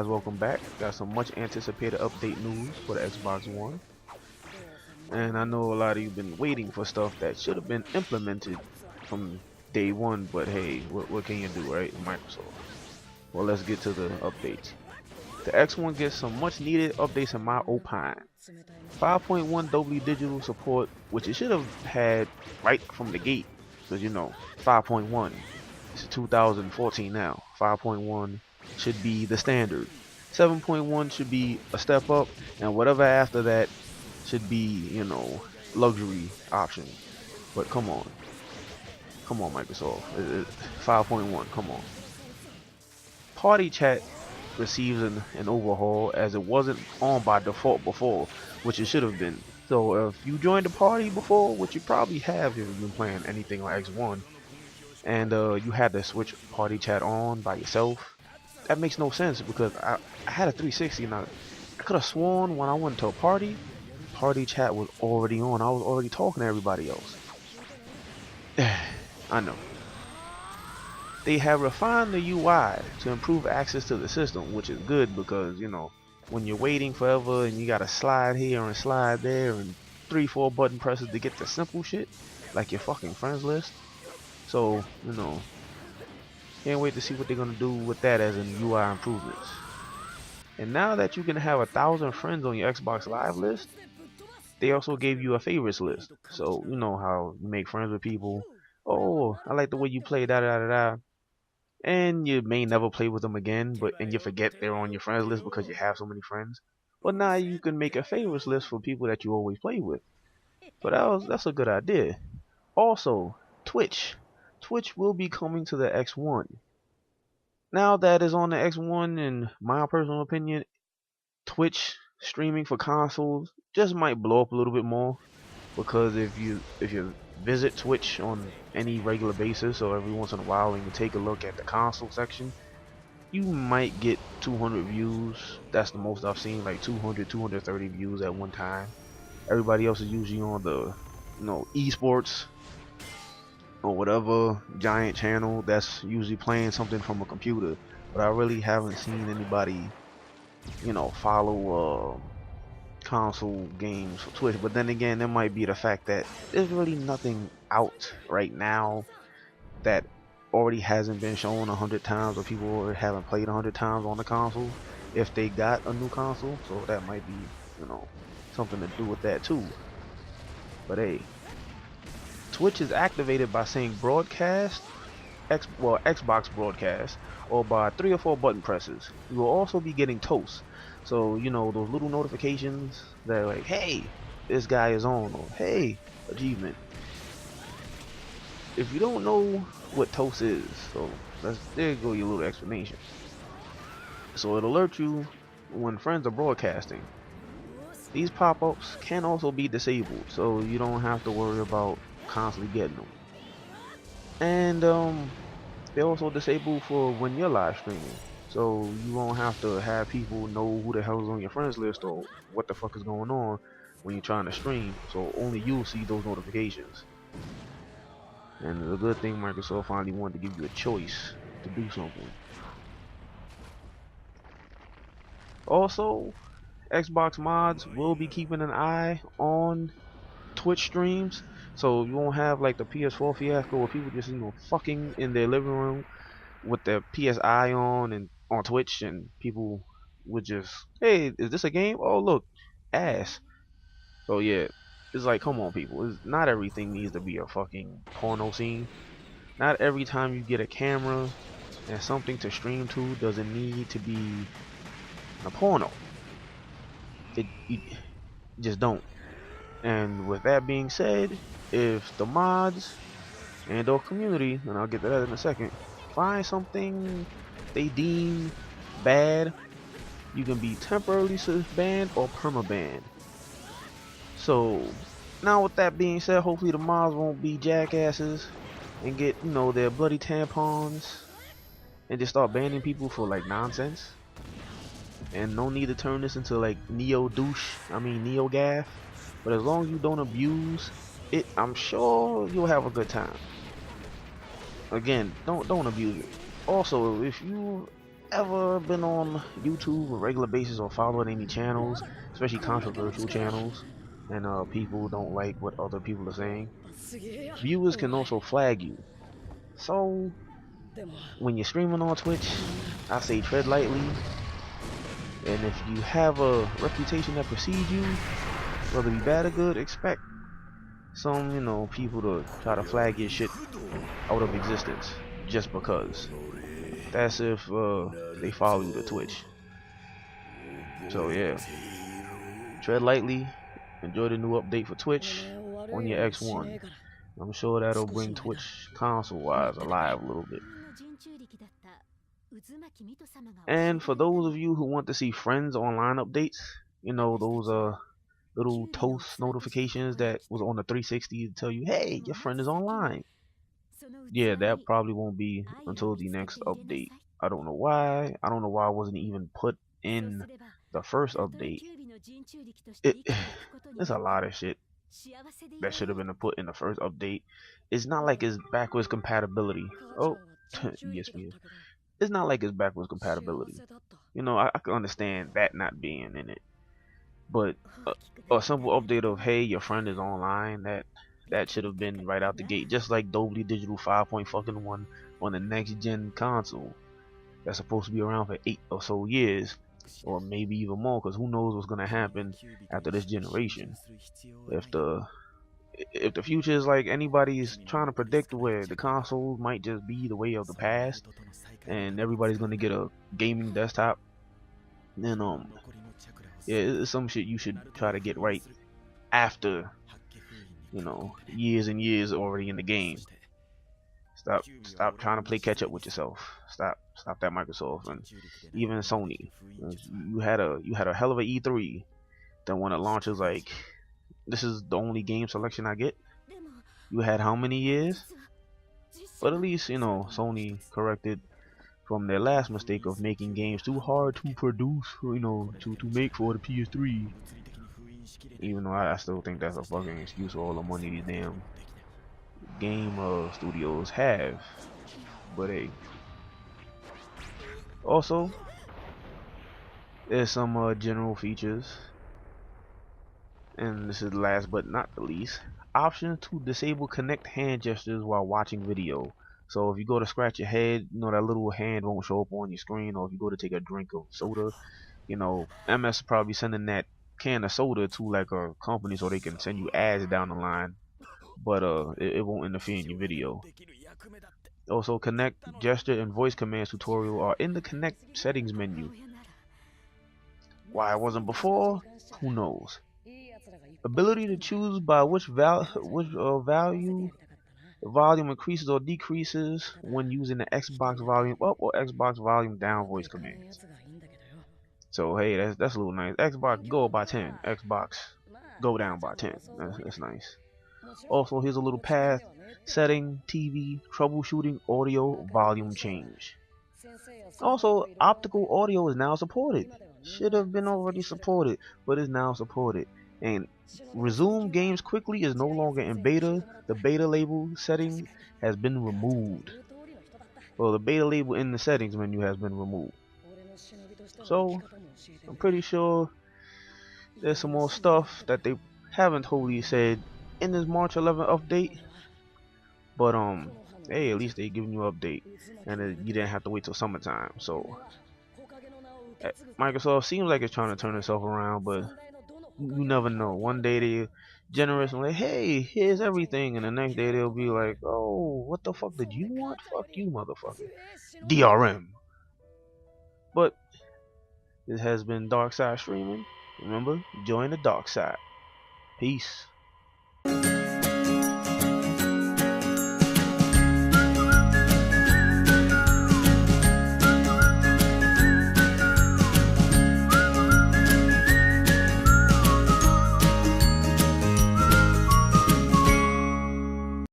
guys, welcome back. Got some much anticipated update news for the Xbox One. And I know a lot of you been waiting for stuff that should have been implemented from day one, but hey, what can you do, right? Microsoft. Well, let's get to the updates. The X1 gets some much needed updates in my opine. 5.1 Dolby Digital support, which it should have had right from the gate, because 5.1. It's 2014 now. 5.1 should be the standard. 7.1 should be a step up, and whatever after that should be, luxury option. But come on, Microsoft. 5.1, come on. Party chat receives an overhaul, as it wasn't on by default before, which it should have been. So if you joined the party before, which you probably have if you've been playing anything like X1, and you had to switch party chat on by yourself, that makes no sense, because I had a 360 and I could have sworn when I went to a party chat was already on. I was already talking to everybody else. I know. They have refined the UI to improve access to the system, which is good, because when you're waiting forever and you gotta slide here and slide there and 3-4 button presses to get the simple shit like your fucking friends list. So can't wait to see what they're gonna do with that as in UI improvements. And now that you can have 1,000 friends on your Xbox Live list, they also gave you a favorites list. So you know how you make friends with people. Oh, I like the way you play da da da da. And you may never play with them again, and you forget they're on your friends list because you have so many friends. But now you can make a favorites list for people that you always play with. So that's a good idea. Also, Twitch. Twitch will be coming to the X1. Now that is on the X1, in my personal opinion, Twitch streaming for consoles just might blow up a little bit more, because if you visit Twitch on any regular basis or every once in a while and you take a look at the console section, you might get 200 views. That's the most I've seen, like 200, 230 views at one time. Everybody else is usually on the esports or whatever giant channel that's usually playing something from a computer. But I really haven't seen anybody follow console games for Twitch. But then again, there might be the fact that there's really nothing out right now that already hasn't been shown 100 times, or people already haven't played 100 times on the console if they got a new console. So that might be something to do with that too. But hey, Twitch is activated by saying broadcast, Xbox broadcast, or by 3 or 4 button presses. You will also be getting toasts. So those little notifications that are like, hey, this guy is on, or hey, achievement. If you don't know what toast is, so there you go, your little explanation. So it alerts you when friends are broadcasting. These pop-ups can also be disabled, so you don't have to worry about constantly getting them. And they're also disabled for when you're live streaming, so you won't have to have people know who the hell is on your friends list or what the fuck is going on when you're trying to stream. So only you'll see those notifications. And the good thing, Microsoft finally wanted to give you a choice to do something. Also, Xbox mods will be keeping an eye on Twitch streams, so you won't have like the PS4 fiasco where people just fucking in their living room with their PSI on and on Twitch, and people would just, hey, is this a game? Oh look, ass. So yeah, it's like, come on people, not everything needs to be a fucking porno scene. Not every time you get a camera and something to stream to does it need to be a porno. You just don't. And with that being said, if the mods and or community, and I'll get to that in a second, find something they deem bad, you can be temporarily banned or perma-banned. So now with that being said, hopefully the mods won't be jackasses and get their bloody tampons and just start banning people for like nonsense. And no need to turn this into like neo gaff. But as long as you don't abuse it, I'm sure you'll have a good time. Again, don't abuse it. Also, if you ever been on YouTube on a regular basis or followed any channels, especially controversial channels, and people don't like what other people are saying, viewers can also flag you. So when you're streaming on Twitch, I say tread lightly, and if you have a reputation that precedes you, whether it be bad or good, expect some, people to try to flag your shit out of existence just because. That's if they follow you to Twitch. So yeah, tread lightly. Enjoy the new update for Twitch on your X1. I'm sure that'll bring Twitch console-wise alive a little bit. And for those of you who want to see friends online updates, those little toast notifications that was on the 360 to tell you, hey, your friend is online. Yeah, that probably won't be until the next update. I don't know why. I don't know why it wasn't even put in the first update. There's a lot of shit that should have been put in the first update. It's not like it's backwards compatibility. Oh, yes, man. It's not like it's backwards compatibility. I can understand that not being in it, but a simple update of hey, your friend is online. That should have been right out the gate, just like Dolby Digital 5.1 on the next gen console that's supposed to be around for 8 or so years, or maybe even more, because who knows what's gonna happen after this generation. If the future is like anybody's trying to predict, where the consoles might just be the way of the past and everybody's gonna get a gaming desktop, then yeah, it's some shit you should try to get right after years and years already in the game. Stop trying to play catch up with yourself. Stop that, Microsoft. And even Sony, you had a hell of a E3. Then when it launches, like, this is the only game selection I get. You had how many years? But at least Sony corrected from their last mistake of making games too hard to produce, to make for the PS3. Even though I still think that's a fucking excuse for all the money these damn game studios have. But hey, also there's some general features, and this is last but not the least, option to disable connect hand gestures while watching video. So if you go to scratch your head, that little hand won't show up on your screen, or if you go to take a drink of soda, MS is probably sending that can of soda to like a company so they can send you ads down the line, but it won't interfere in your video. Also, connect gesture and voice commands tutorial are in the connect settings menu. Why it wasn't before, who knows. Ability to choose by which value the volume increases or decreases when using the Xbox volume up or Xbox volume down voice commands. So hey, that's a little nice. Xbox go up by 10, Xbox go down by 10. That's nice. Also, here's a little path: setting, TV, troubleshooting, audio, volume change. Also, optical audio is now supported. Should have been already supported, but is now supported. And resume games quickly is no longer in beta. The beta label setting has been removed. Well, the beta label in the settings menu has been removed. So I'm pretty sure there's some more stuff that they haven't totally said in this March 11th update. But hey, at least they giving you an update, and you didn't have to wait till summertime. So Microsoft seems like it's trying to turn itself around, but you never know. One day they're generous and like, hey, here's everything, and the next day they'll be like, oh, what the fuck did you want? Fuck you, motherfucker. DRM. But this has been DarkSide Streaming. Remember, join the dark side. Peace.